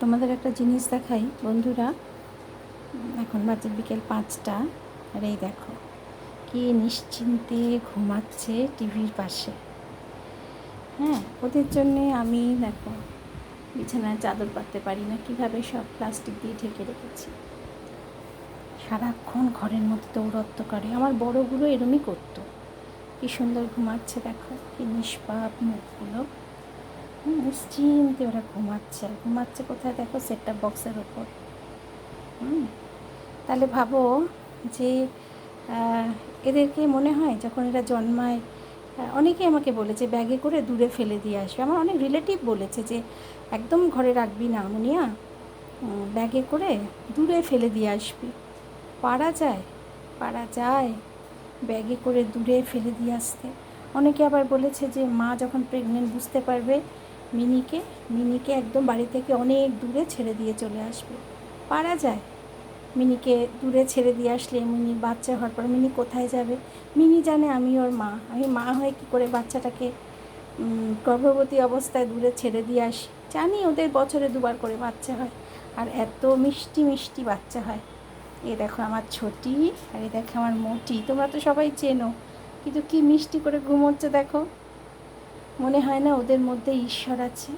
তোমাদের একটা জিনিস দেখাই বন্ধুরা। এখন বাজে বিকেল 5টা, আর এই দেখো কি নিশ্চিন্তে ঘুমাচ্ছে টিভির পাশে। হ্যাঁ, ওদের জন্যে আমি দেখো বিছানায় চাদর পাততে পারি না, কীভাবে সব প্লাস্টিক দিয়ে ঢেকে রেখেছি। সারাক্ষণ ঘরের মধ্যে দৌড়ত্ব করে। আমার বড়গুলো এরমই করতো। কি সুন্দর ঘুমাচ্ছে দেখো, কি নিষ্পাপ মুখগুলো। নিশ্চিন্তে ওরা ঘুমাচ্ছে। আর ঘুমাচ্ছে কোথায় দেখো, সেটটা বক্সের ওপর। তাহলে ভাবো যে এদেরকে মনে হয় যখন এরা জন্মায়, অনেকেই আমাকে বলেছে ব্যাগে করে দূরে ফেলে দিয়ে আসবে। আমার অনেক রিলেটিভ বলেছে যে একদম ঘরে রাখবি না মুনিয়া, ব্যাগে করে দূরে ফেলে দিয়ে আসবি। পারা যায়, পারা যায় ব্যাগে করে দূরে ফেলে দিয়ে আসতে। অনেকে আবার বলেছে যে মা যখন প্রেগনেন্ট বুঝতে পারবে মিনিকে একদম বাড়ি থেকে অনেক দূরে ছেড়ে দিয়ে চলে আসবে। পারা যায়। মিনিকে দূরে ছেড়ে দিয়ে আসলে মিনির বাচ্চা হওয়ার পর মিনি কোথায় যাবে? মিনি জানে আমি ওর মা। আমি মা হয়ে কী করে বাচ্চাটাকে গর্ভবতী অবস্থায় দূরে ছেড়ে দিয়ে আসি? জানি ওদের বছরে 2বার করে বাচ্চা হয়, আর এত মিষ্টি মিষ্টি বাচ্চা হয়। এ দেখো আমার ছোটি, আর এ দেখো আমার মোটি। তোমরা তো সবাই চেনো, কিন্তু কি মিষ্টি করে ঘুমোচ্ছে দেখো। মনে হয় না ওদের মধ্যে ঈশ্বর আছে?